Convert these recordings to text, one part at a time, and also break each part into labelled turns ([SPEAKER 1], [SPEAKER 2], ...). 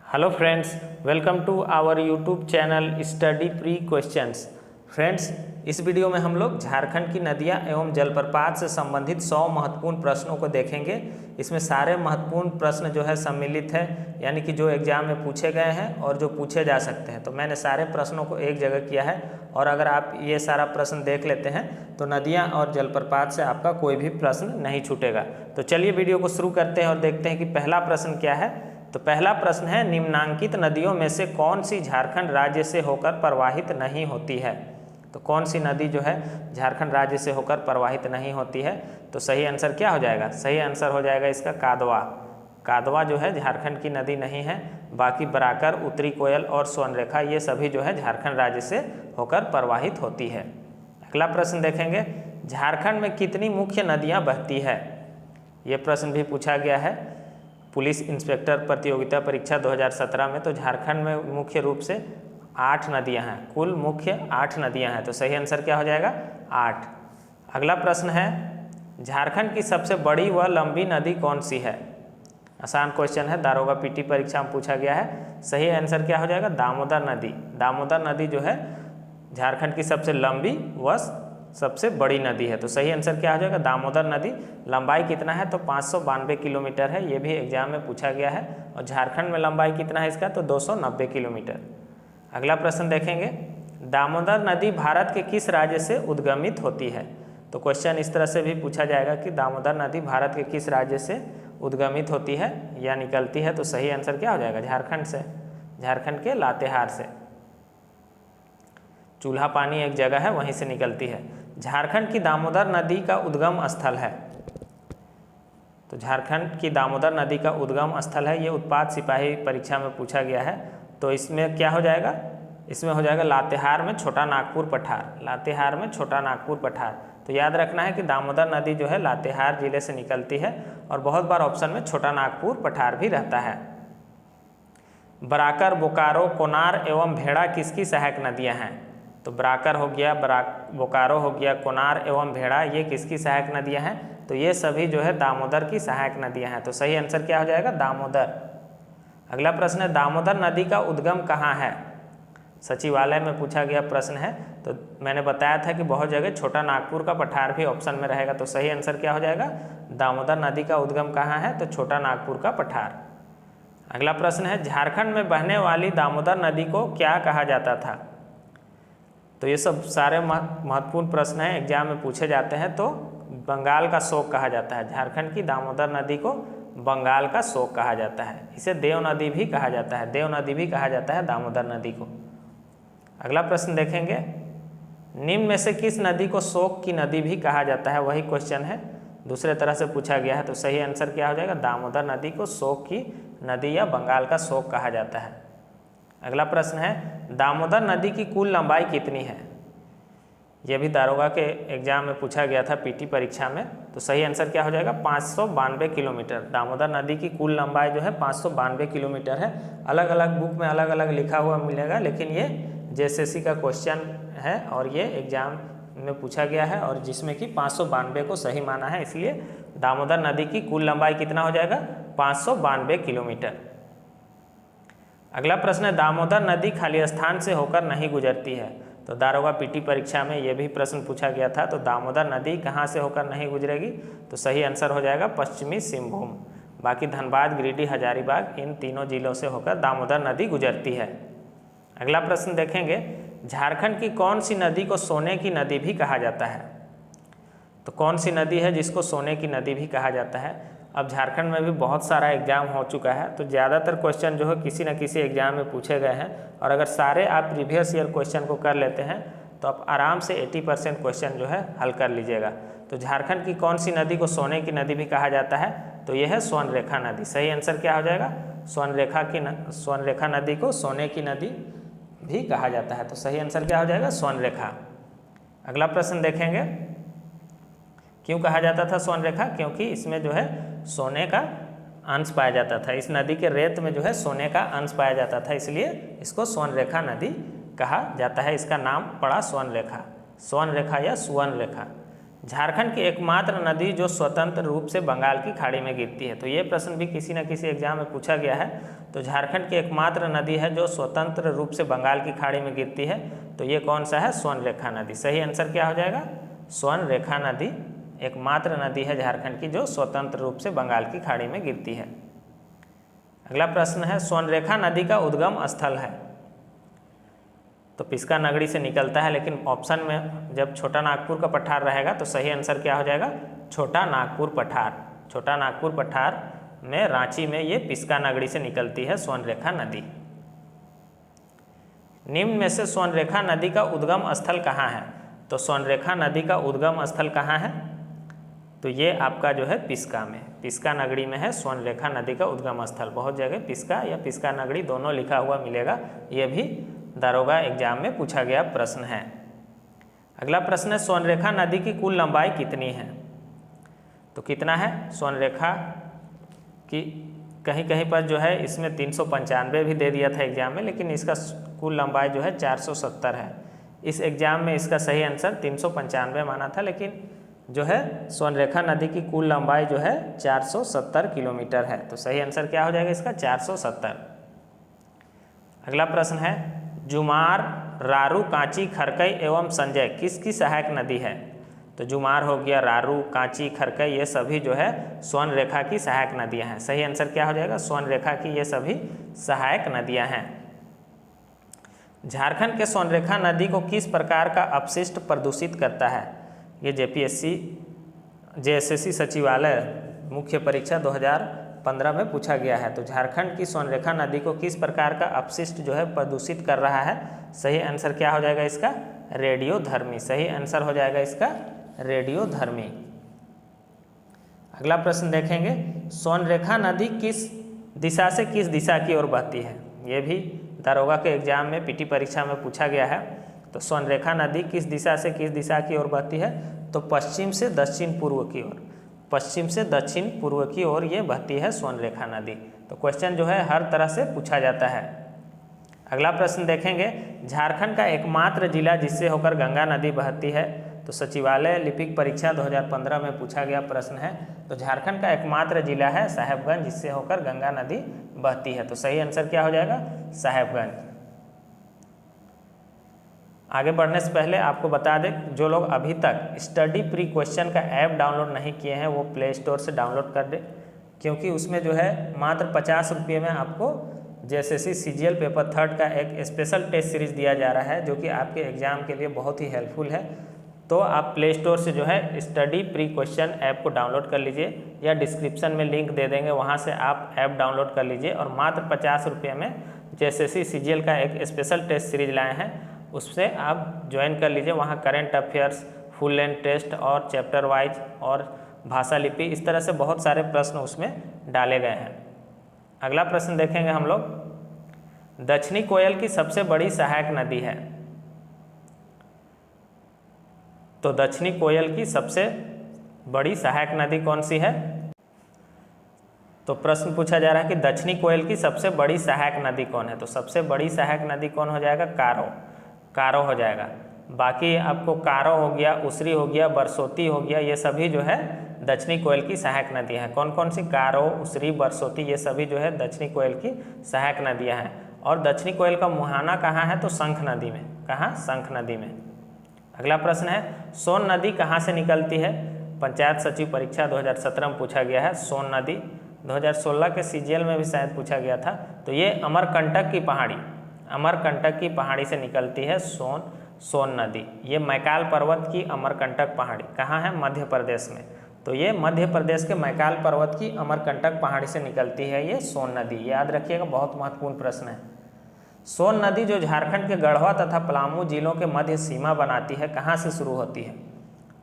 [SPEAKER 1] Hello friends, welcome to our YouTube channel study pre questions. Friends, इस video में हम लोग झारखंड की नदियां एवं जलप्रपात से संबंधित 100 महत्वपूर्ण प्रश्नों को देखेंगे। इसमें सारे महत्वपूर्ण प्रश्न जो है सम्मिलित है, यानी कि जो एग्जाम में पूछे गए हैं और जो पूछे जा सकते हैं। तो मैंने सारे प्रश्नों को एक जगह किया है और अगर आप ये सारा प्रश्न देख लेते हैं तो नदियाँ और जलप्रपात से आपका कोई भी प्रश्न नहीं छूटेगा। तो चलिए वीडियो को शुरू करते हैं और देखते हैं कि पहला प्रश्न क्या है। तो पहला प्रश्न है, निम्नांकित नदियों में से कौन सी झारखंड राज्य से होकर प्रवाहित नहीं होती है। तो कौन सी नदी जो है झारखंड राज्य से होकर प्रवाहित नहीं होती है। तो सही आंसर क्या हो जाएगा? सही आंसर हो जाएगा इसका कादवा। कादवा जो है झारखंड की नदी नहीं है। बाकी बराकर, उत्तरी कोयल और स्वर्णरेखा ये सभी जो है झारखंड राज्य से होकर प्रवाहित होती है। अगला प्रश्न देखेंगे, झारखंड में कितनी मुख्य नदियाँ बहती है। ये प्रश्न भी पूछा गया है पुलिस इंस्पेक्टर प्रतियोगिता परीक्षा 2017 में। तो झारखंड में मुख्य रूप से 8 नदियां हैं, कुल मुख्य 8 नदियां हैं। तो सही आंसर क्या हो जाएगा? 8। अगला प्रश्न है, झारखंड की सबसे बड़ी व लंबी नदी कौन सी है। आसान क्वेश्चन है, दारोगा पीटी परीक्षा में पूछा गया है। सही आंसर क्या हो जाएगा? दामोदर नदी। दामोदर नदी जो है झारखंड की सबसे लंबी व सबसे बड़ी नदी है। तो सही आंसर क्या हो जाएगा? दामोदर नदी। लंबाई कितना है? तो 592 किलोमीटर है। ये भी एग्जाम में पूछा गया है। और झारखंड में लंबाई कितना है इसका? तो 290 किलोमीटर। अगला प्रश्न देखेंगे, दामोदर नदी भारत के किस राज्य से उद्गमित होती है। तो क्वेश्चन इस तरह से भी पूछा जाएगा कि दामोदर नदी भारत के किस राज्य से उद्गमित होती है या निकलती है। तो सही आंसर क्या हो जाएगा? झारखंड से। झारखंड के लातेहार से। चूल्हा पानी एक जगह है, वहीं से निकलती है। झारखंड की दामोदर नदी का उद्गम स्थल है। तो झारखंड की दामोदर नदी का उद्गम स्थल है, ये उत्पाद सिपाही परीक्षा में पूछा गया है। तो इसमें क्या हो जाएगा? इसमें हो जाएगा लातेहार में छोटा नागपुर पठार। लातेहार में छोटा नागपुर पठार। तो याद रखना है कि दामोदर नदी जो है लातेहार जिले से निकलती है और बहुत बार ऑप्शन में छोटा नागपुर पठार भी रहता है। बराकर, बोकारो, कोनार एवं भेड़ा किसकी सहायक नदियां हैं। तो बराकर हो गया, बोकारो हो गया, कोनार एवं भेड़ा ये किसकी सहायक नदियां हैं। तो ये सभी जो है दामोदर की सहायक नदियां हैं। तो सही आंसर क्या हो जाएगा? दामोदर। अगला प्रश्न है, दामोदर नदी का उद्गम कहाँ है। सचिवालय में पूछा गया प्रश्न है। तो मैंने बताया था कि बहुत जगह छोटा नागपुर का पठार भी ऑप्शन में रहेगा। तो सही आंसर क्या हो जाएगा? दामोदर नदी का उद्गम कहाँ है? तो छोटा नागपुर का पठार। अगला प्रश्न है, झारखंड में बहने वाली दामोदर नदी को क्या कहा जाता था। तो ये सब सारे महत्वपूर्ण प्रश्न हैं, एग्जाम में पूछे जाते हैं। तो बंगाल का शोक कहा जाता है। झारखंड की दामोदर नदी को बंगाल का शोक कहा जाता है। इसे देव नदी भी कहा जाता है। देव नदी भी कहा जाता है दामोदर नदी को। अगला प्रश्न देखेंगे, निम्न में से किस नदी को शोक की नदी भी कहा जाता है। वही क्वेश्चन है, दूसरे तरह से पूछा गया है। तो सही आंसर क्या हो जाएगा? दामोदर नदी को शोक की नदी या बंगाल का शोक कहा जाता है। अगला प्रश्न है, दामोदर नदी की कुल लंबाई कितनी है। यह भी दारोगा के एग्जाम में पूछा गया था पीटी परीक्षा में। तो सही आंसर क्या हो जाएगा? 592 किलोमीटर। दामोदर नदी की कुल लंबाई जो है 592 किलोमीटर है। अलग अलग बुक में अलग अलग लिखा हुआ मिलेगा, लेकिन ये जेएसएससी का क्वेश्चन है और ये एग्जाम में पूछा गया है और जिसमें कि 592 को सही माना है, इसलिए दामोदर नदी की कुल लंबाई कितना हो जाएगा? 592 किलोमीटर। अगला प्रश्न है, दामोदर नदी खाली स्थान से होकर नहीं गुजरती है। तो दारोगा पीटी परीक्षा में यह भी प्रश्न पूछा गया था। तो दामोदर नदी कहाँ से होकर नहीं गुजरेगी। तो सही आंसर हो जाएगा पश्चिमी सिंहभूम। बाकी धनबाद, गिरिडीह, हजारीबाग इन तीनों जिलों से होकर दामोदर नदी गुजरती है। अगला प्रश्न देखेंगे, झारखंड की कौन सी नदी को सोने की नदी भी कहा जाता है। तो कौन सी नदी है जिसको सोने की नदी भी कहा जाता है। अब झारखंड में भी बहुत सारा एग्जाम हो चुका है, तो ज़्यादातर क्वेश्चन जो है किसी न किसी एग्जाम में पूछे गए हैं। और अगर सारे आप प्रीवियस ईयर क्वेश्चन को कर लेते हैं तो आप आराम से 80% क्वेश्चन जो है हल कर लीजिएगा। तो झारखंड की कौन सी नदी को सोने की नदी भी कहा जाता है। तो यह है स्वर्णरेखा नदी। सही आंसर क्या हो जाएगा? स्वर्णरेखा नदी को सोने की नदी भी कहा जाता है। तो सही आंसर क्या हो जाएगा? स्वर्णरेखा। अगला प्रश्न देखेंगे, क्यों कहा जाता था स्वर्णरेखा? क्योंकि इसमें जो है सोने का अंश पाया जाता था। इस नदी के रेत में जो है सोने का अंश पाया जाता था, इसलिए इसको स्वर्णरेखा नदी कहा जाता है। इसका नाम पड़ा स्वर्णरेखा, स्वर्णरेखा या सुवर्ण रेखा। झारखंड की एकमात्र नदी जो स्वतंत्र रूप से बंगाल की खाड़ी में गिरती है। तो ये प्रश्न भी किसी न किसी एग्जाम में पूछा गया है। तो झारखंड की एकमात्र नदी है जो स्वतंत्र रूप से बंगाल की खाड़ी में गिरती है, तो ये कौन सा है? स्वर्णरेखा नदी। सही आंसर क्या हो जाएगा? स्वर्णरेखा नदी एकमात्र नदी है झारखंड की जो स्वतंत्र रूप से बंगाल की खाड़ी में गिरती है। अगला प्रश्न है, स्वर्णरेखा नदी का उद्गम स्थल है। तो पिस्का नगरी से निकलता है, लेकिन ऑप्शन में जब छोटा नागपुर का पठार रहेगा तो सही आंसर क्या हो जाएगा? छोटा नागपुर पठार। छोटा नागपुर पठार में रांची में ये पिस्का नगरी से निकलती है स्वर्णरेखा नदी। निम्न में से स्वर्णरेखा नदी का उद्गम स्थल कहाँ है? तो स्वर्णरेखा नदी का उद्गम स्थल कहाँ है? तो ये आपका जो है पिस्का में, पिस्का नगरी में है स्वर्णरेखा नदी का उद्गम स्थल। बहुत जगह पिस्का या पिस्का नगरी दोनों लिखा हुआ मिलेगा, ये भी दारोगा एग्जाम में पूछा गया प्रश्न है। अगला प्रश्न है, स्वर्णरेखा नदी की कुल लंबाई कितनी है? तो कितना है स्वर्णरेखा की? कहीं कहीं पर जो है इसमें 395 भी दे दिया था एग्जाम में, लेकिन इसका कुल लंबाई जो है 470 है। इस एग्जाम में इसका सही आंसर 395 माना था, लेकिन जो है स्वर्णरेखा नदी की कुल लंबाई जो है 470 किलोमीटर है। तो सही आंसर क्या हो जाएगा इसका? 470। अगला प्रश्न है, जुमार, रारू, कांची, खरकई एवं संजय किसकी सहायक नदी है? तो जुमार हो गया, रारू, कांची, खरकई, ये सभी जो है स्वर्णरेखा की सहायक नदियां हैं। सही आंसर क्या हो जाएगा? स्वर्णरेखा की ये सभी सहायक नदियां हैं। झारखंड के स्वर्णरेखा नदी को किस प्रकार का अपशिष्ट प्रदूषित करता है? ये जेएसएससी सचिवालय मुख्य परीक्षा 2015 में पूछा गया है। तो झारखंड की स्वर्णरेखा नदी को किस प्रकार का अपशिष्ट जो है प्रदूषित कर रहा है? सही आंसर क्या हो जाएगा इसका? रेडियोधर्मी। सही आंसर हो जाएगा इसका रेडियोधर्मी। अगला प्रश्न देखेंगे, स्वर्णरेखा नदी किस दिशा से किस दिशा की ओर बहती है? ये भी दारोगा के एग्जाम में पीटी परीक्षा में पूछा गया है। तो स्वर्णरेखा नदी किस दिशा से किस दिशा की ओर बहती है? तो पश्चिम से दक्षिण पूर्व की ओर, पश्चिम से दक्षिण पूर्व की ओर ये बहती है स्वर्णरेखा नदी। तो क्वेश्चन जो है हर तरह से पूछा जाता है। अगला प्रश्न देखेंगे, झारखंड का एकमात्र जिला जिससे होकर गंगा नदी बहती है। तो सचिवालय लिपिक परीक्षा 2015 में पूछा गया प्रश्न है। तो झारखंड का एकमात्र जिला है साहेबगंज जिससे होकर गंगा नदी बहती है। तो सही आंसर क्या हो जाएगा? साहेबगंज। आगे बढ़ने से पहले आपको बता दें, जो लोग अभी तक स्टडी प्री क्वेश्चन का ऐप डाउनलोड नहीं किए हैं वो प्ले स्टोर से डाउनलोड कर दें, क्योंकि उसमें जो है मात्र 50 रुपये में आपको जेएसएससी सीजीएल पेपर 3 का एक स्पेशल टेस्ट सीरीज दिया जा रहा है, जो कि आपके एग्जाम के लिए बहुत ही हेल्पफुल है। तो आप प्ले स्टोर से जो है स्टडी प्री क्वेश्चन ऐप को डाउनलोड कर लीजिए, या डिस्क्रिप्शन में लिंक दे देंगे, वहाँ से आप ऐप डाउनलोड कर लीजिए। और मात्र 50 रुपये में जेएसएससी सीजीएल का एक स्पेशल टेस्ट सीरीज लाए हैं, उससे आप ज्वाइन कर लीजिए। वहाँ current affairs, full length test और चैप्टर वाइज और भाषा लिपि, इस तरह से बहुत सारे प्रश्न उसमें डाले गए हैं। अगला प्रश्न देखेंगे हम लोग, दक्षिणी कोयल की सबसे बड़ी सहायक नदी है। तो दक्षिणी कोयल की सबसे बड़ी सहायक नदी कौन सी है? तो प्रश्न पूछा जा रहा है कि दक्षिणी कोयल की सबसे बड़ी सहायक नदी कौन है? तो सबसे बड़ी सहायक नदी कौन हो जाएगा? कारो, कारो हो जाएगा। बाकी आपको कारो हो गया, उसरी हो गया, बरसोती हो गया, ये सभी जो है दक्षिणी कोयल की सहायक नदियाँ हैं। कौन कौन सी? कारो, उसरी, बरसोती, ये सभी जो है दक्षिणी कोयल की सहायक नदियाँ हैं। और दक्षिणी कोयल का मुहाना कहाँ है? तो शंख नदी में। कहाँ? शंख नदी में। अगला प्रश्न है, सोन नदी कहाँ से निकलती है? पंचायत सचिव परीक्षा 2017 में पूछा गया है। सोन नदी 2016 के सीजीएल में भी शायद पूछा गया था। तो ये अमरकंटक की पहाड़ी, अमरकंटक की पहाड़ी से निकलती है सोन नदी। ये मैकाल पर्वत की अमरकंटक पहाड़ी कहाँ है? मध्य प्रदेश में। तो ये मध्य प्रदेश के मैकाल पर्वत की अमरकंटक पहाड़ी से निकलती है ये सोन नदी। याद रखिएगा, बहुत महत्वपूर्ण प्रश्न है। सोन नदी जो झारखंड के गढ़वा तथा पलामू जिलों के मध्य सीमा बनाती है, कहाँ से शुरू होती है?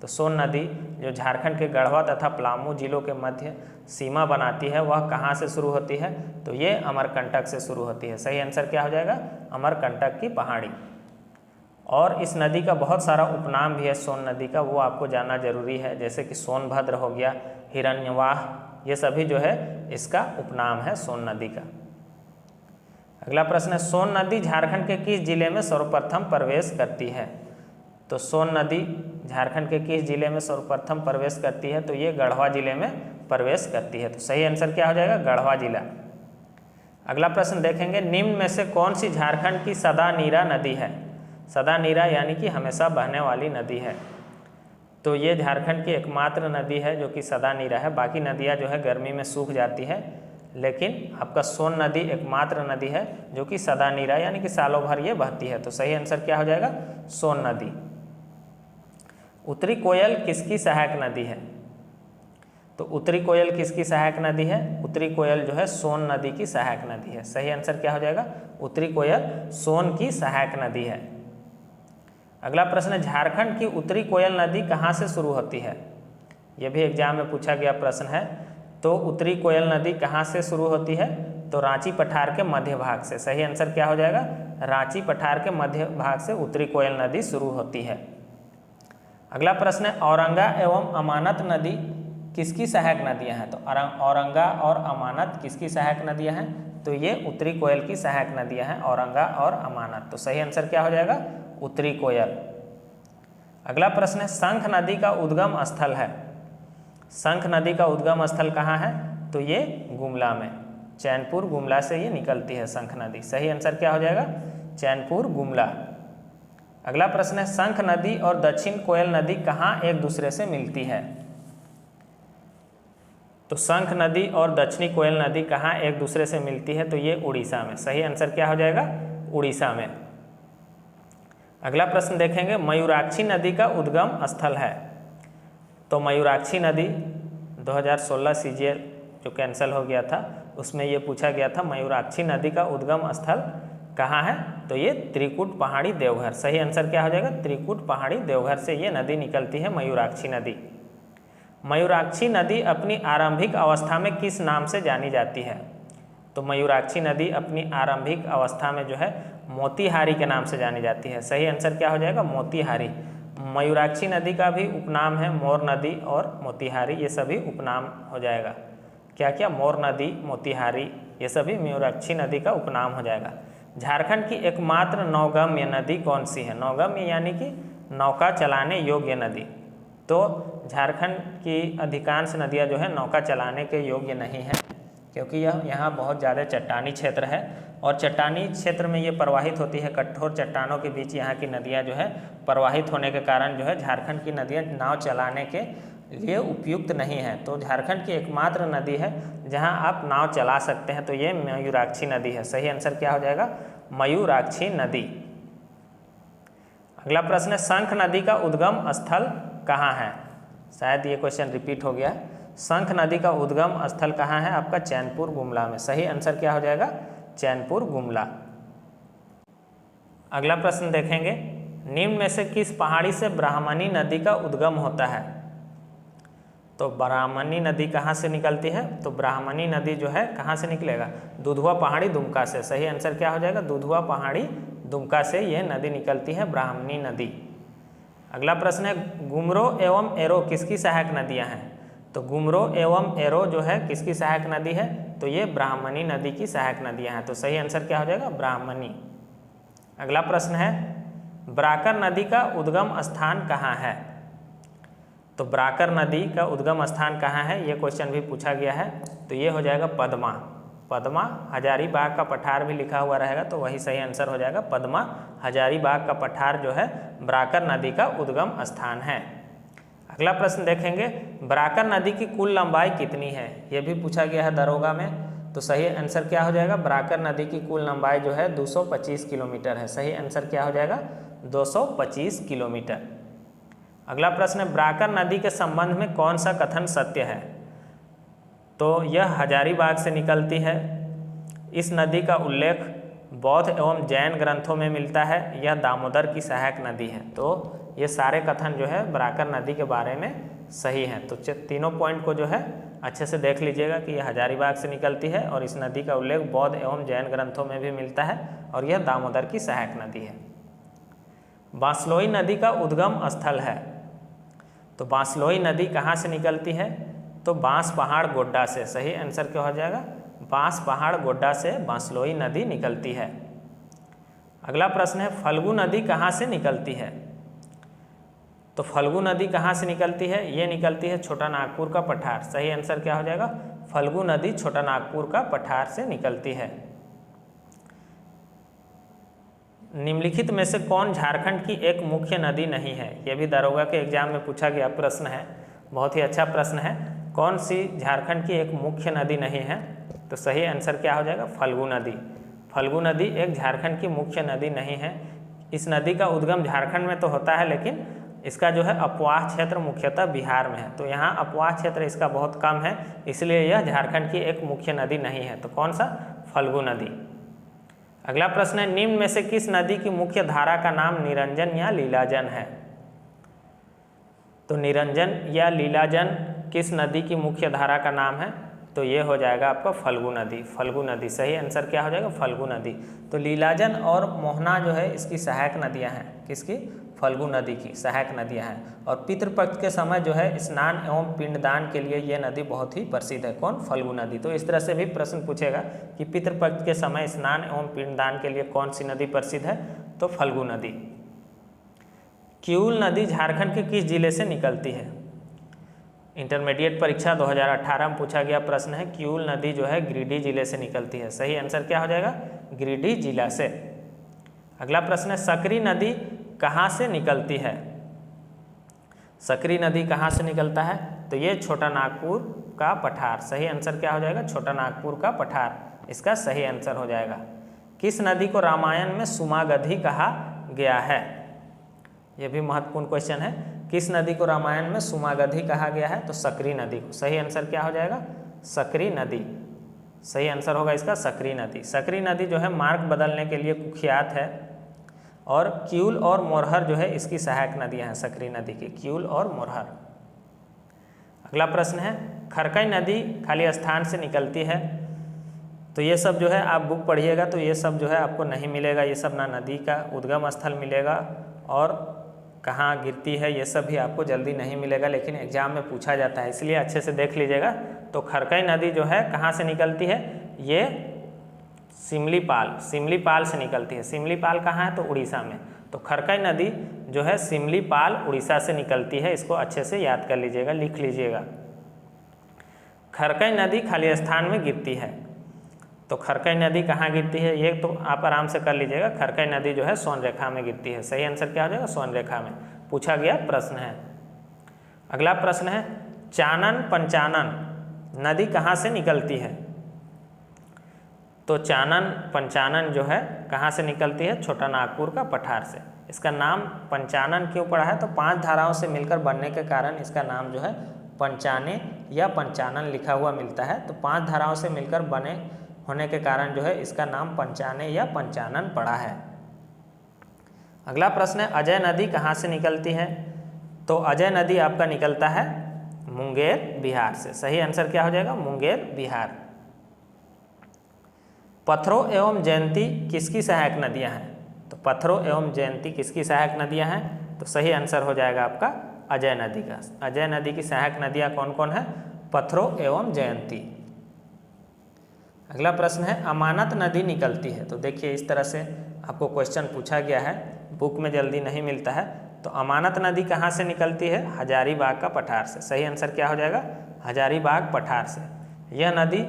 [SPEAKER 1] तो सोन नदी जो झारखंड के गढ़वा तथा पलामू जिलों के मध्य सीमा बनाती है, वह कहाँ से शुरू होती है? तो ये अमरकंटक से शुरू होती है। सही आंसर क्या हो जाएगा? अमरकंटक की पहाड़ी। और इस नदी का बहुत सारा उपनाम भी है सोन नदी का, वो आपको जानना जरूरी है। जैसे कि सोनभद्र हो गया, हिरण्यवाह, ये सभी जो है इसका उपनाम है सोन नदी का। अगला प्रश्न है, सोन नदी झारखंड के किस जिले में सर्वप्रथम प्रवेश करती है? तो सोन नदी झारखंड के किस जिले में सर्वप्रथम प्रवेश करती है? तो ये गढ़वा जिले में प्रवेश करती है। तो सही आंसर क्या हो जाएगा? गढ़वा जिला। अगला प्रश्न देखेंगे, निम्न में से कौन सी झारखंड की सदा नीरा नदी है? सदा नीरा यानी कि हमेशा बहने वाली नदी है। तो ये झारखंड की एकमात्र नदी है जो कि सदा नीरा है। बाकी नदियाँ जो है गर्मी में सूख जाती है, लेकिन आपका सोन नदी एकमात्र नदी है जो कि सदा नीरा यानी कि सालों भर ये बहती है। तो सही आंसर क्या हो जाएगा? सोन नदी। उत्तरी कोयल किसकी सहायक नदी है? तो उत्तरी कोयल किसकी सहायक नदी है? उत्तरी कोयल जो है सोन नदी की सहायक नदी है। सही आंसर क्या हो जाएगा? उत्तरी कोयल सोन की सहायक नदी है। अगला प्रश्न है, झारखंड की उत्तरी कोयल नदी कहाँ से शुरू होती है? यह भी एग्जाम में पूछा गया प्रश्न है। तो उत्तरी कोयल नदी कहाँ से शुरू होती है? तो रांची पठार के मध्य भाग से। सही आंसर क्या हो जाएगा? रांची पठार के मध्य भाग से उत्तरी कोयल नदी शुरू होती है। अगला प्रश्न है, औरंगा एवं अमानत नदी किसकी सहायक नदियां हैं? तो औरंगा और अमानत किसकी सहायक नदियां हैं? तो ये उत्तरी कोयल की सहायक नदियां हैं, औरंगा और अमानत। तो सही आंसर क्या हो जाएगा? उत्तरी कोयल। अगला प्रश्न है, शंख नदी का उद्गम स्थल है। शंख नदी का उद्गम स्थल कहाँ है? तो ये गुमला में, चैनपुर गुमला से ये निकलती है शंख नदी। सही आंसर क्या हो जाएगा? चैनपुर गुमला। अगला प्रश्न है, शंख नदी और दक्षिण कोयल नदी कहाँ एक दूसरे से मिलती है? तो शंख नदी और दक्षिणी कोयल नदी कहाँ एक दूसरे से मिलती है? तो ये उड़ीसा में। सही आंसर क्या हो जाएगा? उड़ीसा में। अगला प्रश्न देखेंगे, मयूराक्षी नदी का उद्गम स्थल है। तो मयूराक्षी नदी 2016 सीजीएल जो कैंसिल हो गया था उसमें ये पूछा गया था, मयूराक्षी नदी का उद्गम स्थल कहाँ है? तो ये त्रिकुट पहाड़ी देवघर। सही आंसर क्या हो जाएगा? त्रिकुट पहाड़ी देवघर से ये नदी निकलती है, मयूराक्षी नदी। मयूराक्षी नदी अपनी आरंभिक अवस्था में किस नाम से जानी जाती है? तो मयूराक्षी नदी अपनी आरंभिक अवस्था में जो है मोतीहारी के नाम से जानी जाती है। सही आंसर क्या हो जाएगा? मोतीहारी। मयूराक्षी नदी का भी उपनाम है मोर नदी और मोतीहारी, ये सभी उपनाम हो जाएगा। क्या क्या? मोर नदी, मोतीहारी, ये सभी मयूराक्षी नदी का उपनाम हो जाएगा। झारखंड की एकमात्र नौगम्य नदी कौन सी है? नौगम्य यानी कि नौका चलाने योग्य नदी। तो झारखंड की अधिकांश नदियाँ जो है नौका चलाने के योग्य नहीं है, क्योंकि यह यहाँ बहुत ज़्यादा चट्टानी क्षेत्र है और चट्टानी क्षेत्र में ये प्रवाहित होती है। कठोर चट्टानों के बीच यहाँ की नदियाँ जो है प्रवाहित होने के कारण जो है झारखंड की नदियाँ नाव चलाने के लिए उपयुक्त नहीं है। तो झारखंड की एकमात्र नदी है जहाँ आप नाव चला सकते हैं, तो ये मयूराक्षी नदी है। सही आंसर क्या हो जाएगा? मयूराक्षी नदी। अगला प्रश्न है, शंख नदी का उद्गम स्थल कहाँ है? शायद ये क्वेश्चन रिपीट हो गया। शंख नदी का उद्गम स्थल कहाँ है? आपका चैनपुर गुमला में। सही आंसर क्या हो जाएगा? चैनपुर गुमला। अगला प्रश्न देखेंगे, निम्न में से किस पहाड़ी से ब्राह्मणी नदी का उद्गम होता है? तो ब्राह्मणी नदी कहाँ से निकलती है? तो ब्राह्मणी नदी जो है कहाँ से निकलेगा? दुधवा पहाड़ी दुमका से। सही आंसर क्या हो जाएगा? दुधवा पहाड़ी दुमका से यह नदी निकलती है, ब्राह्मणी नदी। अगला प्रश्न है, गुमरो एवं एरो किसकी सहायक नदियाँ हैं? तो गुमरो एवं एरो जो है किसकी सहायक नदी है? तो ये ब्राह्मणी नदी की सहायक नदियाँ हैं। तो सही आंसर क्या हो जाएगा? ब्राह्मणी। अगला प्रश्न है, ब्राकर नदी का उद्गम स्थान कहाँ है? तो ब्राकर नदी का उद्गम स्थान कहाँ है, ये क्वेश्चन भी पूछा गया है। तो ये हो जाएगा पद्मा। पद्मा हजारीबाग का पठार भी लिखा हुआ रहेगा, तो वही सही आंसर हो जाएगा। पद्मा हजारीबाग का पठार जो है ब्राकर नदी का उद्गम स्थान है। अगला प्रश्न देखेंगे, ब्राकर नदी की कुल लंबाई कितनी है? यह भी पूछा गया है दरोगा में। तो सही आंसर क्या हो जाएगा? ब्राकर नदी की कुल लंबाई जो है 225 किलोमीटर है। सही आंसर क्या हो जाएगा? 225 किलोमीटर। अगला प्रश्न है, ब्राकर नदी के संबंध में कौन सा कथन सत्य है? तो यह हजारीबाग से निकलती है। इस नदी का उल्लेख बौद्ध एवं जैन ग्रंथों में मिलता है। यह दामोदर की सहायक नदी है। तो ये सारे कथन जो है ब्राकर नदी के बारे में सही हैं। तो तीनों पॉइंट को जो है अच्छे से देख लीजिएगा कि यह हजारीबाग से निकलती है और इस नदी का उल्लेख बौद्ध एवं जैन ग्रंथों में भी मिलता है और यह दामोदर की सहायक नदी है। बांसलोई नदी का उद्गम स्थल है। तो बांसलोई नदी कहाँ से निकलती है? तो बांस पहाड़ गोड्डा से। सही आंसर क्या हो जाएगा? बांस पहाड़ गोड्डा से बांसलोई नदी निकलती है। अगला प्रश्न है, फल्गु नदी कहाँ से निकलती है? तो फल्गु नदी कहाँ से निकलती है? ये निकलती है छोटा नागपुर का पठार। सही आंसर क्या हो जाएगा? फल्गु नदी छोटा नागपुर का पठार से निकलती है। निम्नलिखित में से कौन झारखंड की एक मुख्य नदी नहीं है? यह भी दारोगा के एग्जाम में पूछा गया प्रश्न है, बहुत ही अच्छा प्रश्न है। कौन सी झारखंड की एक मुख्य नदी नहीं है? तो सही आंसर क्या हो जाएगा? फल्गु नदी। फल्गु नदी एक झारखंड की मुख्य नदी नहीं है। इस नदी का उद्गम झारखंड में तो होता है, लेकिन इसका जो है अपवाह क्षेत्र मुख्यतः बिहार में है। तो यहाँ अपवाह क्षेत्र इसका बहुत कम है, इसलिए यह झारखंड की एक मुख्य नदी नहीं है। तो कौन सा? फल्गु नदी। अगला प्रश्न है, निम्न में से किस नदी की मुख्य धारा का नाम निरंजन या लीलाजन है? तो निरंजन या लीलाजन किस नदी की मुख्य धारा का नाम है? तो ये हो जाएगा आपका फल्गु नदी। फल्गु नदी सही आंसर क्या हो जाएगा? फल्गु नदी। तो लीलाजन और मोहना जो है इसकी सहायक नदियां हैं। किसकी? फल्गु नदी की सहायक नदियां हैं। और पितृपक्ष के समय जो है स्नान एवं पिंडदान के लिए ये नदी बहुत ही प्रसिद्ध है। कौन? फल्गु नदी। तो इस तरह से भी प्रश्न पूछेगा कि पितृपक्ष के समय स्नान एवं पिंडदान के लिए कौन सी नदी प्रसिद्ध है? तो फल्गु नदी। किऊल नदी झारखंड के किस जिले से निकलती है? इंटरमीडिएट परीक्षा 2018 में पूछा गया प्रश्न है। किऊल नदी जो है गिरिडीह जिले से निकलती है। सही आंसर क्या हो जाएगा? गिरिडीह जिला से। अगला प्रश्न है, सकरी नदी कहाँ से निकलती है? सकरी नदी कहाँ से निकलता है? तो ये छोटा नागपुर का पठार। सही आंसर क्या हो जाएगा? छोटा नागपुर का पठार इसका सही आंसर हो जाएगा। किस नदी को रामायण में सुमागधी कहा गया है? यह भी महत्वपूर्ण क्वेश्चन है। किस नदी को रामायण में सुमागधी कहा गया है? तो सकरी नदी को। सही आंसर क्या हो जाएगा? सकरी नदी। सही आंसर होगा इसका सकरी नदी। सकरी नदी जो है मार्ग बदलने के लिए कुख्यात है। और किऊल और मोरहर जो है इसकी सहायक नदियां हैं सकरी नदी की, किऊल और मोरहर। अगला प्रश्न है, खरकई नदी खाली स्थान से निकलती है। तो ये सब जो है आप बुक पढ़िएगा तो ये सब जो है आपको नहीं मिलेगा। ये सब ना नदी का उद्गम स्थल मिलेगा और कहाँ गिरती है ये सब भी आपको जल्दी नहीं मिलेगा, लेकिन एग्जाम में पूछा जाता है, इसलिए अच्छे से देख लीजिएगा। तो खरकई नदी जो है कहाँ से निकलती है? ये सिमलीपाल से निकलती है। सिमलीपाल कहाँ है? तो उड़ीसा में। तो खरकई नदी जो है सिमलीपाल उड़ीसा से निकलती है। इसको अच्छे से याद कर लीजिएगा, लिख लीजिएगा। खरकई नदी खाली स्थान में गिरती है। तो खरकई नदी कहाँ गिरती है? ये तो आप आराम से कर लीजिएगा। खरकई नदी जो है सोन रेखा में गिरती है। सही आंसर क्या हो जाएगा? सोन रेखा में। पूछा गया प्रश्न है। अगला प्रश्न है, चानन पंचानन नदी कहाँ से निकलती है? तो चानन पंचानन जो है कहाँ से निकलती है? छोटा नागपुर का पठार से। इसका नाम पंचानन क्यों पड़ा है? तो 5 धाराओं से मिलकर बनने के कारण इसका नाम जो है पंचाने या पंचानन लिखा हुआ मिलता है। तो 5 धाराओं से मिलकर बने होने के कारण जो है इसका नाम पंचाने या पंचानन पड़ा है। अगला प्रश्न है, अजय नदी कहाँ से निकलती है? तो अजय नदी आपका निकलता है मुंगेर बिहार से। सही आंसर क्या हो जाएगा? मुंगेर बिहार। पत्थरों एवं जयंती किसकी सहायक नदियां हैं? तो पत्थरों एवं जयंती किसकी सहायक नदियां हैं? तो सही आंसर हो जाएगा आपका अजय नदी का। अजय नदी की सहायक नदियां कौन कौन है? पत्थरों एवं जयंती। अगला प्रश्न है, अमानत नदी निकलती है। तो देखिए इस तरह से आपको क्वेश्चन पूछा गया है, बुक में जल्दी नहीं मिलता है। तो अमानत नदी कहाँ से निकलती है? हजारीबाग का पठार से। सही आंसर क्या हो जाएगा? हजारीबाग पठार से। यह नदी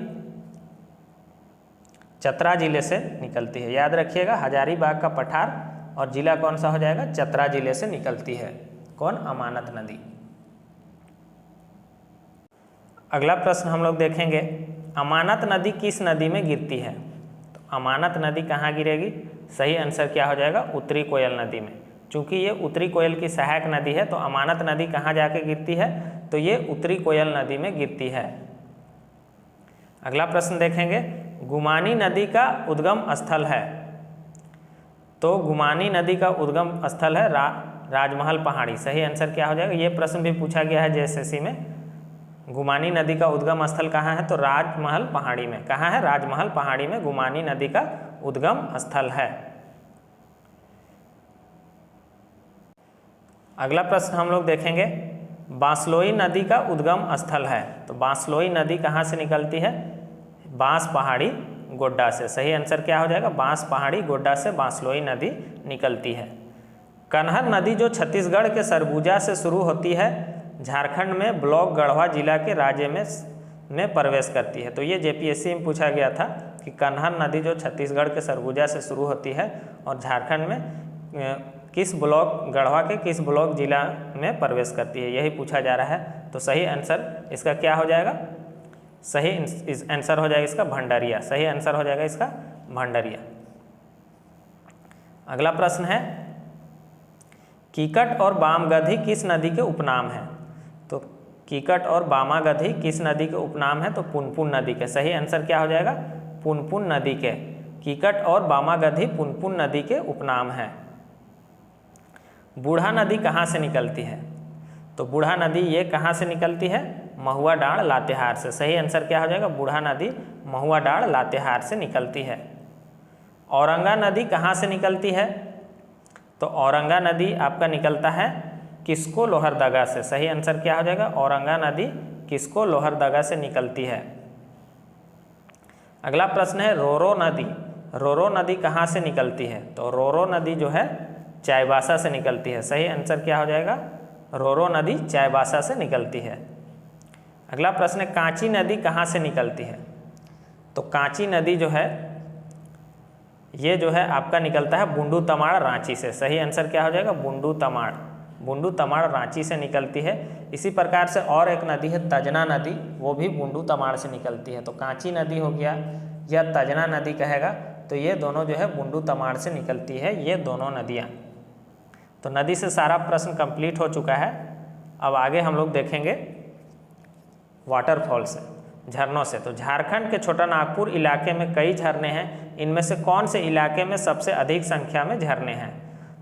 [SPEAKER 1] चतरा जिले से निकलती है। याद रखिएगा, हजारीबाग का पठार और जिला कौन सा हो जाएगा? चतरा जिले से निकलती है। कौन? अमानत नदी। अगला प्रश्न हम लोग देखेंगे, अमानत नदी किस नदी में गिरती है? तो अमानत नदी कहाँ गिरेगी? सही आंसर क्या हो जाएगा? उत्तरी कोयल नदी में। चूंकि ये उत्तरी कोयल की सहायक नदी है तो अमानत नदी कहाँ जाके गिरती है? तो ये उत्तरी कोयल नदी में गिरती है। अगला प्रश्न देखेंगे, गुमानी नदी का उद्गम स्थल है। तो गुमानी नदी का उद्गम स्थल है राजमहल पहाड़ी। सही आंसर क्या हो जाएगा? ये प्रश्न भी पूछा गया है जेएसएससी में। गुमानी नदी का उद्गम स्थल कहाँ है? तो राजमहल पहाड़ी में। कहाँ है? राजमहल पहाड़ी में गुमानी नदी का उद्गम स्थल है। अगला प्रश्न हम लोग देखेंगे, बांसलोई नदी का उद्गम स्थल है। तो बांसलोई नदी कहाँ से निकलती है? बांस पहाड़ी गोड्डा से। सही आंसर क्या हो जाएगा? बांस पहाड़ी गोड्डा से बांसलोई नदी निकलती है। कनहर नदी जो छत्तीसगढ़ के सरगुजा से शुरू होती है, झारखंड में ब्लॉक गढ़वा जिला के राज्य में प्रवेश करती है। तो ये जेपीएससी में पूछा गया था कि कनहर नदी जो छत्तीसगढ़ के सरगुजा से शुरू होती है और झारखंड में किस ब्लॉक, गढ़वा के किस ब्लॉक जिला में प्रवेश करती है, यही पूछा जा रहा है। तो सही आंसर इसका क्या हो जाएगा? सही आंसर हो जाएगा इसका भंडारिया। सही आंसर हो जाएगा इसका भंडारिया। अगला प्रश्न है, कीकट और बामगधी किस नदी के उपनाम हैं? तो कीकट और बामागधी किस नदी के उपनाम है? तो पुनपुन नदी के। सही आंसर क्या हो जाएगा? पुनपुन नदी के। कीकट और बामागधी पुनपुन नदी के उपनाम हैं। बूढ़ा नदी कहाँ से निकलती है? तो बूढ़ा नदी ये कहाँ से निकलती है? महुआ डाँड़ लातेहार से। सही आंसर क्या हो जाएगा? बूढ़ा नदी महुआ डाँड़ लातेहार से निकलती है। औरंगा नदी कहाँ से निकलती है? तो औरंगा नदी आपका निकलता है किस्को लोहरदगा से। सही आंसर क्या हो जाएगा? औरंगा नदी किस्को लोहरदगा से निकलती है। अगला प्रश्न है, रोरो नदी। रोरो नदी कहाँ से निकलती है? तो रोरो नदी जो है चाईबासा से निकलती है। सही आंसर क्या हो जाएगा? रोरो नदी चाईबासा से निकलती है। अगला प्रश्न है, कांची नदी कहाँ से निकलती है? तो कांची नदी जो है ये जो है आपका निकलता है बुंडू तमाड़ रांची से। सही आंसर क्या हो जाएगा? बुंडू तमाड़। बुंडू तमाड़ रांची से निकलती है। इसी प्रकार से और एक नदी है तजना नदी, वो भी बुंडू तमाड़ से निकलती है। तो कांची नदी हो गया या तजना नदी कहेगा, तो ये दोनों जो है बुंडू तमाड़ से निकलती है, ये दोनों नदियाँ। तो नदी से सारा प्रश्न कंप्लीट हो चुका है। अब आगे हम लोग देखेंगे वाटरफॉल से, झरनों से। तो झारखंड के छोटा नागपुर इलाके में कई झरने हैं, इनमें से कौन से इलाके में सबसे अधिक संख्या में झरने हैं?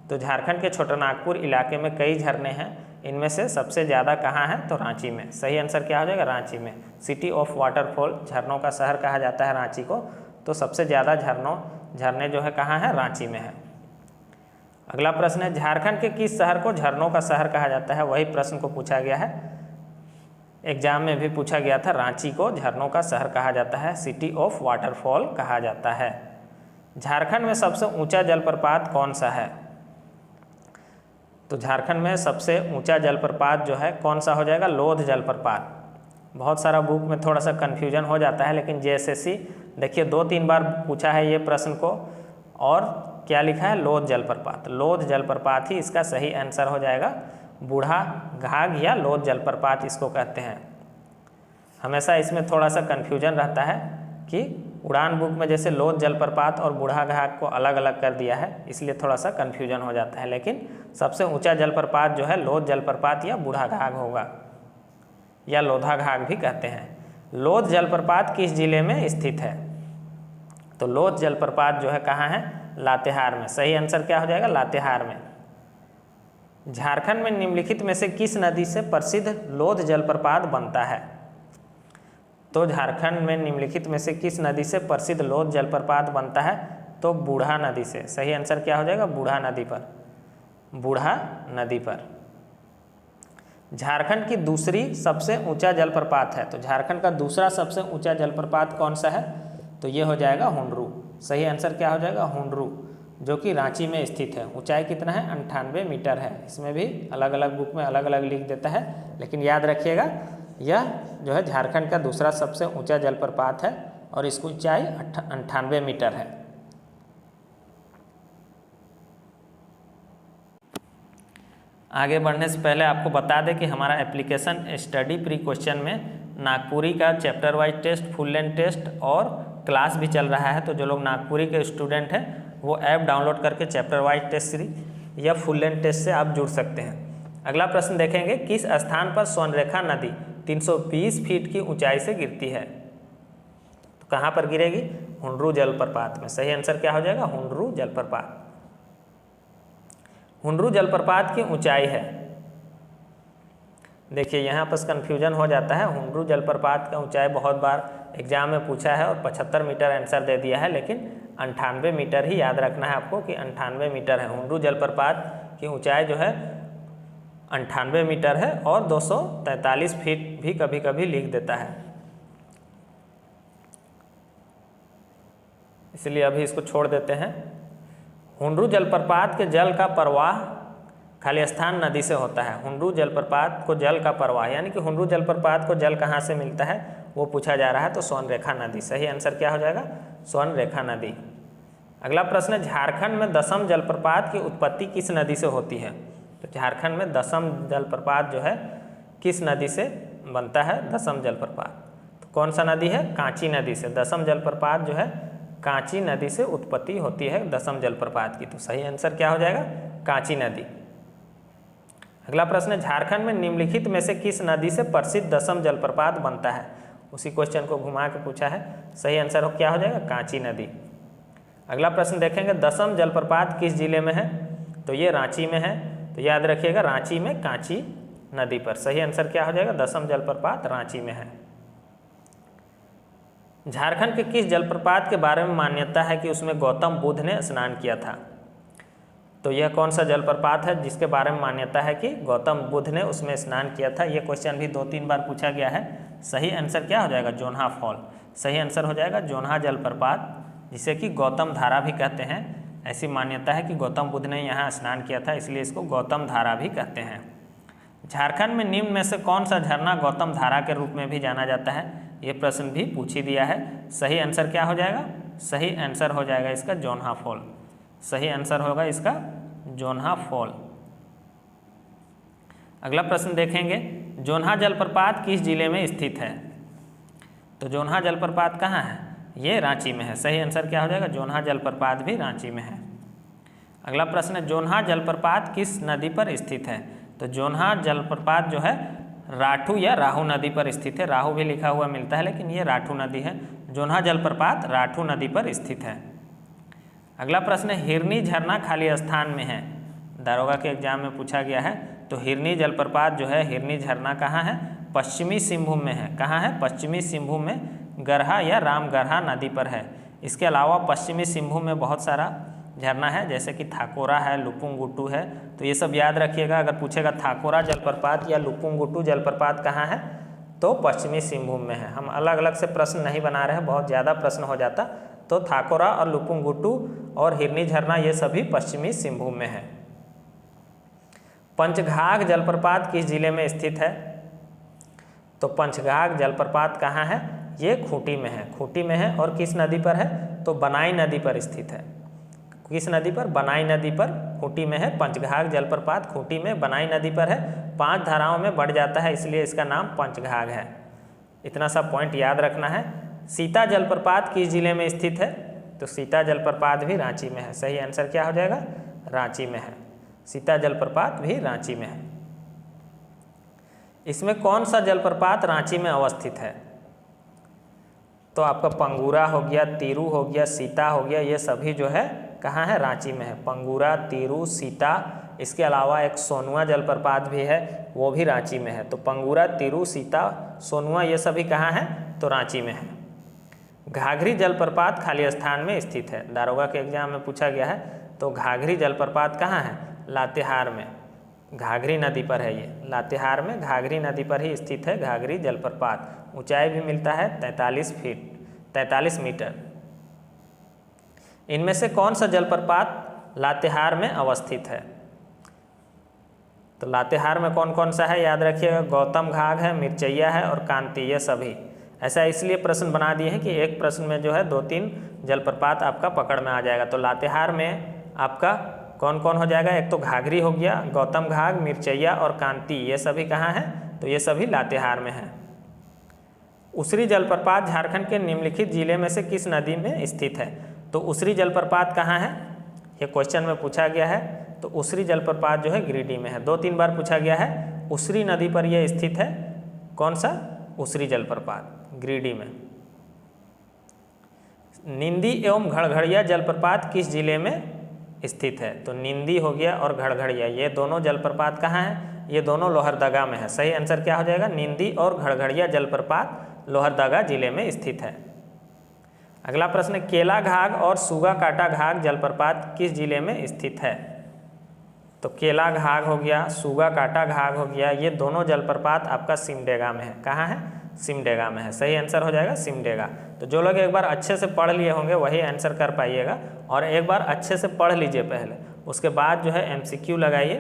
[SPEAKER 1] तो झारखंड के छोटा नागपुर इलाके में कई झरने हैं, इनमें से सबसे ज़्यादा कहाँ है? तो रांची में। सही आंसर क्या हो जाएगा? रांची में। सिटी ऑफ वाटरफॉल, झरनों का शहर कहा जाता है रांची को। तो सबसे ज़्यादा झरने जो है कहाँ है? रांची में है। अगला प्रश्न है, झारखंड के किस शहर को झरनों का शहर कहा जाता है? वही प्रश्न को पूछा गया है, एग्जाम में भी पूछा गया था। रांची को झरनों का शहर कहा जाता है, सिटी ऑफ वाटरफॉल कहा जाता है। झारखंड में सबसे ऊंचा जलप्रपात कौन सा है? तो झारखंड में सबसे ऊंचा जलप्रपात जो है कौन सा हो जाएगा? लोध जलप्रपात। बहुत सारा बुक में थोड़ा सा कन्फ्यूजन हो जाता है, लेकिन जेएसएससी देखिए 2-3 बार पूछा है ये प्रश्न को, और क्या लिखा है? लोध जलप्रपात। लोध जलप्रपात ही इसका सही आंसर हो जाएगा। बूढ़ा घाघ या लोध जलप्रपात इसको कहते हैं। हमेशा इसमें थोड़ा सा कन्फ्यूजन रहता है कि उड़ान बुक में जैसे लोध जलप्रपात और बूढ़ा घाघ को अलग अलग कर दिया है, इसलिए थोड़ा सा कन्फ्यूजन हो जाता है। लेकिन सबसे ऊंचा जलप्रपात जो है लोध जलप्रपात या बूढ़ा घाघ होगा, या लोधा घाघ भी कहते हैं। लोध जलप्रपात किस जिले में स्थित है? तो लोध जलप्रपात जो है कहाँ है? लातेहार में। सही आंसर क्या हो जाएगा? लातेहार में। झारखंड में निम्नलिखित में से किस नदी से प्रसिद्ध लोध जलप्रपात बनता है? तो झारखंड में निम्नलिखित में से किस नदी से प्रसिद्ध लोध जलप्रपात बनता है? तो बूढ़ा नदी से। सही आंसर क्या हो जाएगा? बूढ़ा नदी पर। बूढ़ा नदी पर। झारखंड की दूसरी सबसे ऊंचा जलप्रपात है। तो झारखंड का दूसरा सबसे ऊंचा जलप्रपात कौन सा है? तो ये हो जाएगा हुंडरू। सही आंसर क्या हो जाएगा? हुंडरू, जो कि रांची में स्थित है। ऊंचाई कितना है? 98 मीटर है। इसमें भी अलग अलग बुक में अलग अलग लिख देता है, लेकिन याद रखिएगा यह जो है झारखंड का दूसरा सबसे ऊंचा जलप्रपात है और इसकी ऊंचाई 98 मीटर है। आगे बढ़ने से पहले आपको बता दें कि हमारा एप्लीकेशन स्टडी प्री क्वेश्चन में नागपुरी का chapter wise test, full length test और क्लास भी चल रहा है। तो जो लोग नागपुरी के स्टूडेंट हैं वो ऐप डाउनलोड करके चैप्टर वाइज टेस्ट सीरीज या फुल लेंथ टेस्ट से आप जुड़ सकते हैं। अगला प्रश्न देखेंगे, किस स्थान पर स्वर्णरेखा नदी 320 फीट की ऊंचाई से गिरती है? तो कहाँ पर गिरेगी? हुंडरू जलप्रपात में। सही आंसर क्या हो जाएगा? हुंडरू जलप्रपात। हुंडरू जलप्रपात की ऊंचाई है, देखिए यहाँ पर कन्फ्यूजन हो जाता है। हुंडरू जलप्रपात का ऊंचाई बहुत बार एग्जाम में पूछा है और 75 मीटर आंसर दे दिया है, लेकिन 98 मीटर ही याद रखना है आपको कि 98 मीटर है। हुंडरू जलप्रपात की ऊंचाई जो है 98 मीटर है और 243 फीट भी कभी कभी लिख देता है, इसलिए अभी इसको छोड़ देते हैं। हुंडरू जलप्रपात के जल का प्रवाह खालिस्तान नदी से होता है। हुंडरू जलप्रपात को जल का प्रवाह, यानी कि हुंडरू जलप्रपात को जल कहाँ से मिलता है वो पूछा जा रहा है, तो स्वर्णरेखा नदी। सही आंसर क्या हो जाएगा, स्वर्णरेखा नदी। अगला प्रश्न है, झारखंड में दसम जलप्रपात की उत्पत्ति किस नदी से होती है। तो झारखंड में दसम जलप्रपात जो है किस नदी से बनता है, दसम जलप्रपात। तो कौन सा नदी है, कांची नदी से। दसम जलप्रपात जो है कांची नदी से उत्पत्ति होती है दसम जलप्रपात की। तो सही आंसर क्या हो जाएगा, कांची नदी। अगला प्रश्न है, झारखंड में निम्नलिखित में से किस नदी से प्रसिद्ध दसम जलप्रपात बनता है। उसी क्वेश्चन को घुमा के पूछा है। सही आंसर क्या हो जाएगा, कांची नदी। अगला प्रश्न देखेंगे, दसम जलप्रपात किस जिले में है। तो ये रांची में है। तो याद रखिएगा, रांची में कांची नदी पर। सही आंसर क्या हो जाएगा, दसम जलप्रपात रांची में है। झारखंड के किस जलप्रपात के बारे में मान्यता है कि उसमें गौतम बुद्ध ने स्नान किया था। तो यह कौन सा जलप्रपात है जिसके बारे में मान्यता है कि गौतम बुद्ध ने उसमें स्नान किया था। यह क्वेश्चन भी 2-3 बार पूछा गया है। सही आंसर क्या हो जाएगा, जोन्हा फॉल। सही आंसर हो जाएगा जोन्हा जलप्रपात, जिसे कि गौतम धारा भी कहते हैं। ऐसी मान्यता है कि गौतम बुद्ध ने यहाँ स्नान किया था, इसलिए इसको गौतम धारा भी कहते हैं। झारखंड में निम्न में से कौन सा झरना गौतम धारा के रूप में भी जाना जाता है। ये प्रश्न भी पूछ ही दिया है। सही आंसर क्या हो जाएगा, सही आंसर हो जाएगा इसका जोन्हा फॉल। सही आंसर होगा इसका जोन्हा फॉल। अगला प्रश्न देखेंगे, जोन्हा जलप्रपात किस जिले में स्थित है। तो जोन्हा जलप्रपात कहाँ है, ये रांची में है। सही आंसर क्या हो जाएगा, जोन्हा जलप्रपात भी रांची में है। अगला प्रश्न है, जोन्हा जलप्रपात किस नदी पर स्थित है। तो जोन्हा जलप्रपात जो है राठू या राहू नदी पर स्थित है। राहू भी लिखा हुआ मिलता है, लेकिन ये राठू नदी है। जोन्हा जलप्रपात राठू नदी पर स्थित है। अगला प्रश्न है, हिरनी झरना खाली स्थान में है। दारोगा के एग्जाम में पूछा गया है। तो हिरनी जलप्रपात जो है, हिरनी झरना कहाँ है, पश्चिमी सिंहभूम में है। कहाँ है, पश्चिमी सिंहभूम में गरहा या रामगरहा नदी पर है। इसके अलावा पश्चिमी सिंहभूम में बहुत सारा झरना है, जैसे कि थाकोरा है, लुपुंगुटू है। तो ये सब याद रखिएगा। अगर पूछेगा थाकोरा जलप्रपात या लुपुंगुटू जलप्रपात कहाँ है, तो पश्चिमी सिंहभूम में है। हम अलग अलग से प्रश्न नहीं बना रहे हैं, बहुत ज़्यादा प्रश्न हो जाता। तो थाकोरा और लुपुंगुटू और हिरनी झरना ये सभी पश्चिमी सिंहभूम में है। पंचघाघ जलप्रपात किस जिले में स्थित है। तो पंचघाघ जलप्रपात कहाँ है, ये खूंटी में है। खूंटी में है और किस नदी पर है, तो बनाई नदी पर स्थित है। किस नदी पर, बनाई नदी पर खूंटी में है। पंचघाघ जलप्रपात खूंटी में बनाई नदी पर है। 5 धाराओं में बढ़ जाता है, इसलिए इसका नाम पंचघाघ है। इतना सा पॉइंट याद रखना है। सीता जलप्रपात किस जिले में स्थित है। तो सीता जलप्रपात भी रांची में है। सही आंसर क्या हो जाएगा, रांची में है। सीता जलप्रपात भी रांची में है। इसमें कौन सा जलप्रपात रांची में अवस्थित है। तो आपका पंगूरा हो गया, तीरू हो गया, सीता हो गया, ये सभी जो है कहाँ है, रांची में है। पंगूरा, तीरू, सीता, इसके अलावा एक सोनुआ जलप्रपात भी है, वो भी रांची में है। तो पंगूरा, तीरू, सीता, सोनुआ ये सभी कहाँ है, तो रांची में है। घाघरी जलप्रपात खाली स्थान में स्थित है। दारोगा के एग्जाम में पूछा गया है। तो घाघरी जलप्रपात कहाँ है, लातेहार में। घाघरी नदी पर है ये, लातेहार में घाघरी नदी पर ही स्थित है घाघरी जलप्रपात। ऊंचाई भी मिलता है 43 मीटर। इनमें से कौन सा जलप्रपात लातेहार में अवस्थित है। तो लातेहार में कौन कौन सा है याद रखिएगा, गौतम घाघ है, मिर्चैया है और कांति, ये सभी। ऐसा इसलिए प्रश्न बना दिए हैं कि एक प्रश्न में जो है 2-3 जलप्रपात आपका पकड़ में आ जाएगा। तो लातेहार में आपका कौन कौन हो जाएगा, एक तो घाघरी हो गया, गौतम घाघ, मिर्चैया और कांति, ये सभी कहाँ हैं, तो ये सभी लातेहार में हैं। उसरी जलप्रपात झारखंड के निम्नलिखित जिले में से किस नदी में स्थित है। तो उसरी जलप्रपात कहाँ है, ये क्वेश्चन में पूछा गया है। तो उसरी जलप्रपात जो है गिरिडीह में है। 2-3 बार पूछा गया है। उसरी नदी पर यह स्थित है। कौन सा, उसरी जलप्रपात, गिरिडीह में। निंदी एवं घड़घड़िया जलप्रपात किस जिले में स्थित है। तो निंदी हो गया और घड़घड़िया, ये दोनों जलप्रपात कहाँ हैं, ये दोनों लोहरदगा में है। सही आंसर क्या हो जाएगा, निंदी और घड़घड़िया जलप्रपात लोहरदगा जिले में स्थित है। अगला प्रश्न, केला घाघ और सुगा काटा घाघ जलप्रपात किस जिले में स्थित है। तो केला घाघ हो गया, सुगा काटा घाघ हो गया, ये दोनों जलप्रपात आपका सिमडेगा में है। कहाँ है, सिमडेगा में है। सही आंसर हो जाएगा सिमडेगा। तो जो लोग एक बार अच्छे से पढ़ लिए होंगे वही आंसर कर पाइएगा, और एक बार अच्छे से पढ़ लीजिए पहले, उसके बाद जो है MCQ लगाइए,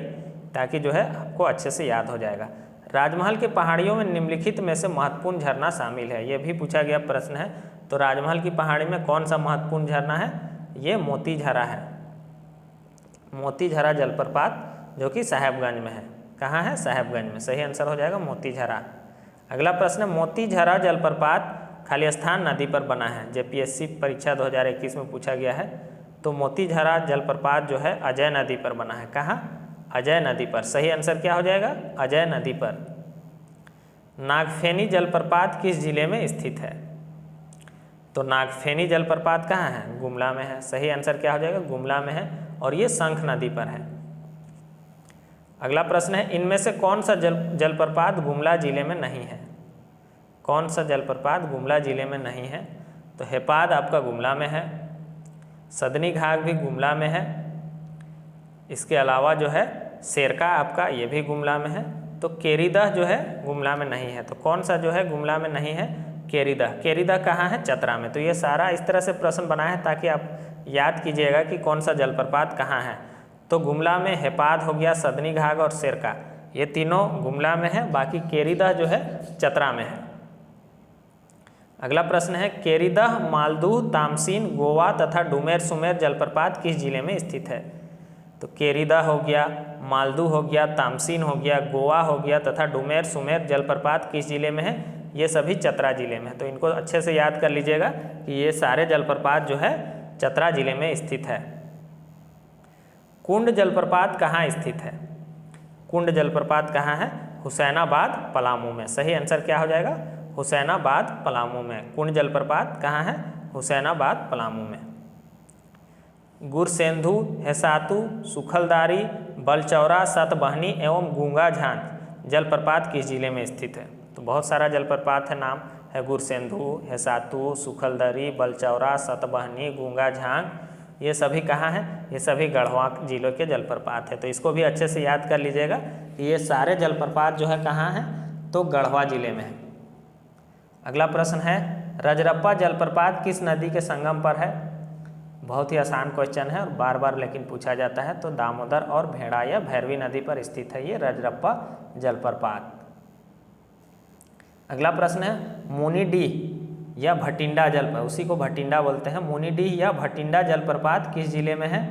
[SPEAKER 1] ताकि जो है आपको अच्छे से याद हो जाएगा। राजमहल के पहाड़ियों में निम्नलिखित में से महत्वपूर्ण झरना शामिल है, ये भी पूछा गया प्रश्न है। तो राजमहल की पहाड़ी में कौन सा महत्वपूर्ण झरना है? ये मोती झरा है, मोती झरा जलप्रपात, जो कि साहेबगंज में है। कहाँ है? साहेबगंज में। सही आंसर हो जाएगा मोती झरा। अगला प्रश्न है, मोती झरा जलप्रपात खालिस्तान नदी पर बना है, जेपीएससी परीक्षा 2021 में पूछा गया है। तो मोती झरा जलप्रपात जो है अजय नदी पर बना है। कहाँ? अजय नदी पर। सही आंसर क्या हो जाएगा? अजय नदी पर। नागफेनी जलप्रपात किस जिले में स्थित है? तो नागफेनी जलप्रपात कहाँ है? गुमला में है। सही आंसर क्या हो जाएगा? गुमला में है, और ये शंख नदी पर है। अगला प्रश्न है, इनमें से कौन सा जलप्रपात गुमला जिले में नहीं है? कौन सा जलप्रपात गुमला जिले में नहीं है? तो हेपाद आपका गुमला में है, सदनी घाघ भी गुमला में है, इसके अलावा जो है शेरका आपका ये भी गुमला में है। तो केरीदह जो है गुमला में नहीं है। तो कौन सा जो है गुमला में नहीं है? केरीदह। केरीदह कहाँ है? चतरा में। तो ये सारा इस तरह से प्रश्न बना है ताकि आप याद कीजिएगा कि कौन सा जलप्रपात कहाँ है। तो गुमला में हेपाद हो गया, सदनी घाघ और शेरका, ये तीनों गुमला में है। बाकी केरीदह जो है चतरा में है। अगला प्रश्न है, केरीदह, मालदूह, तामसीन, गोवा तथा डुमेर सुमेर जलप्रपात किस जिले में स्थित है? तो केरीदह हो गया, मालदूह हो गया, तामसीन हो गया, गोवा हो गया तथा डुमेर सुमेर जलप्रपात किस जिले में है? ये सभी चतरा जिले में है। तो इनको अच्छे से याद कर लीजिएगा कि ये सारे जलप्रपात जो है चतरा जिले में स्थित है। कुंड जलप्रपात कहाँ स्थित है? कुंड जलप्रपात कहाँ है? हुसैनाबाद, पलामू में। सही आंसर क्या हो जाएगा? हुसैनाबाद, पलामू में। कुंड जलप्रपात कहाँ है? हुसैनाबाद, पलामू में। गुरसेंधु, हेसातु, सुखलदारी, बलचौरा, सतबहनी एवं गूंगा झांझ जलप्रपात किस जिले में स्थित है? तो बहुत सारा जलप्रपात है, नाम है गुरसेंधु, हेसातु, सुखलदरी, बलचौरा, सतबहनी, गूंगा झांझ, ये सभी कहाँ हैं? ये सभी गढ़वा जिलों के जलप्रपात है। तो इसको भी अच्छे से याद कर लीजिएगा कि ये सारे जलप्रपात जो है कहाँ हैं? तो गढ़वा जिले में है। अगला प्रश्न है, रजरप्पा जलप्रपात किस नदी के संगम पर है? बहुत ही आसान क्वेश्चन है और बार बार लेकिन पूछा जाता है। तो दामोदर और भेड़ा या भैरवी नदी पर स्थित है ये रजरप्पा जलप्रपात। अगला प्रश्न है, मुनिडीह या भटिंडा जलप्रपात, उसी को भटिंडा बोलते हैं, मुनिडीह या भटिंडा जलप्रपात किस जिले में है?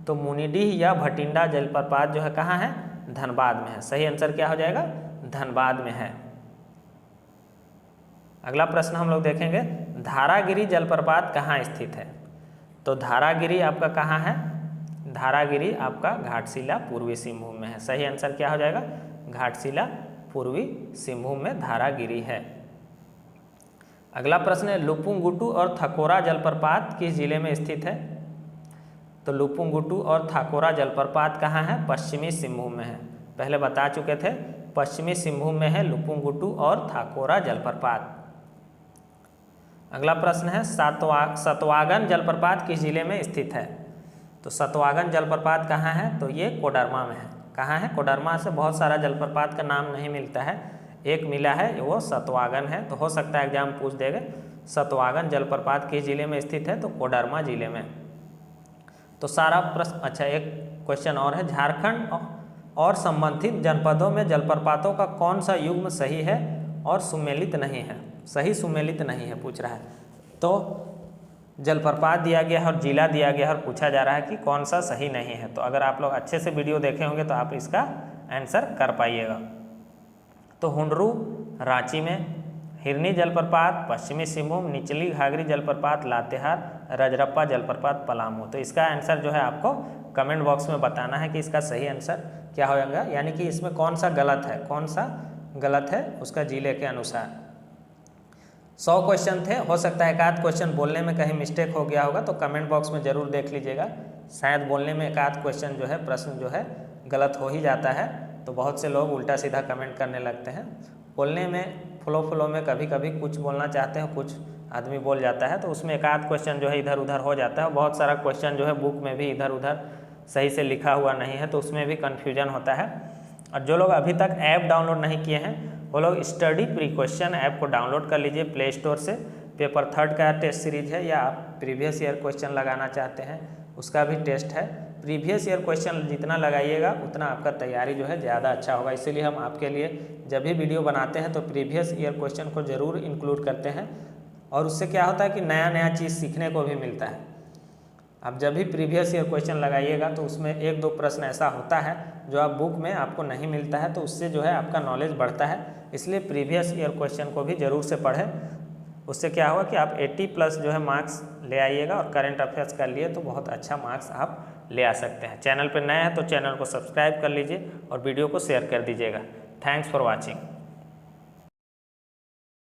[SPEAKER 1] तो मुनिडीह या भटिंडा जलप्रपात जो है कहाँ है? धनबाद में है। सही आंसर क्या हो जाएगा? धनबाद में है। अगला प्रश्न हम लोग देखेंगे, धारागिरी जलप्रपात कहाँ स्थित है? तो धारागिरी आपका कहाँ है? धारागिरी आपका घाटशिला, पूर्वी सिंहभूम में है। सही आंसर क्या हो जाएगा? घाटशिला, पूर्वी सिंहभूम में धारागिरी है। अगला प्रश्न है, लुपुंगुटू और थकोरा जलप्रपात किस जिले में स्थित है? तो लुपुंगुटू और थाकोरा जलप्रपात कहाँ है? पश्चिमी सिंहभूम में है। पहले बता चुके थे, पश्चिमी सिंहभूम में है लुपुंगुटू और थाकोरा जलप्रपात। अगला प्रश्न है, सतवागन जलप्रपात किस जिले में स्थित है? तो सतवागन जलप्रपात कहाँ है? तो ये कोडरमा में है। कहाँ है? कोडरमा से बहुत सारा जलप्रपात का नाम नहीं मिलता है, एक मिला है वो सतवागन है। तो हो सकता है एग्जाम पूछ देगा सतवागन जलप्रपात किस जिले में स्थित है? तो कोडरमा जिले में। तो सारा प्रश्न अच्छा, एक क्वेश्चन और है, झारखंड और संबंधित जनपदों में जलप्रपातों का कौन सा युग्म सही है और सुमेलित नहीं है? सही सुमेलित नहीं है पूछ रहा है। तो जलप्रपात दिया गया है और जिला दिया गया है और पूछा जा रहा है कि कौन सा सही नहीं है। तो अगर आप लोग अच्छे से वीडियो देखे होंगे तो आप इसका आंसर कर पाइएगा। तो हुंडरू रांची में, हिरनी जलप्रपात पश्चिमी सिंहभूम, निचली घाघरी जलप्रपात लातेहार, रजरप्पा जलप्रपात पलामू। तो इसका आंसर जो है आपको कमेंट बॉक्स में बताना है कि इसका सही आंसर क्या होगा, यानी कि इसमें कौन सा गलत है, कौन सा गलत है उसका जिले के अनुसार। 100 क्वेश्चन थे, हो सकता है एक आध क्वेश्चन बोलने में कहीं मिस्टेक हो गया होगा, तो कमेंट बॉक्स में ज़रूर देख लीजिएगा। शायद बोलने में एक आध क्वेश्चन जो है, प्रश्न जो है गलत हो ही जाता है, तो बहुत से लोग उल्टा सीधा कमेंट करने लगते हैं। बोलने में फ्लो में कभी कभी कुछ बोलना चाहते हैं, कुछ आदमी बोल जाता है, तो उसमें एक आध क्वेश्चन जो है इधर उधर हो जाता है। बहुत सारा क्वेश्चन जो है बुक में भी इधर उधर सही से लिखा हुआ नहीं है, तो उसमें भी कन्फ्यूजन होता है। और जो लोग अभी तक ऐप डाउनलोड नहीं किए हैं वो लोग स्टडी प्री क्वेश्चन ऐप को डाउनलोड कर लीजिए प्ले स्टोर से। पेपर 3 का टेस्ट सीरीज है, या आप प्रीवियस ईयर क्वेश्चन लगाना चाहते हैं उसका भी टेस्ट है, प्रीवियस ईयर क्वेश्चन जितना लगाइएगा उतना आपका तैयारी जो है ज़्यादा अच्छा होगा। इसीलिए हम आपके लिए जब भी वीडियो बनाते हैं तो प्रीवियस ईयर क्वेश्चन को ज़रूर इंक्लूड करते हैं, और उससे क्या होता है कि नया नया चीज़ सीखने को भी मिलता है। आप जब भी प्रीवियस ईयर क्वेश्चन लगाइएगा तो उसमें 1-2 प्रश्न ऐसा होता है जो आप बुक में आपको नहीं मिलता है, तो उससे जो है आपका नॉलेज बढ़ता है। इसलिए प्रीवियस ईयर क्वेश्चन को भी ज़रूर से पढ़ें। उससे क्या होगा कि आप 80+ जो है मार्क्स ले आइएगा, और करंट अफेयर्स कर लिए तो बहुत अच्छा मार्क्स आप ले आ सकते हैं। चैनल पर नए हैं तो चैनल को सब्सक्राइब कर लीजिए और वीडियो को शेयर कर दीजिएगा। Thanks for watching.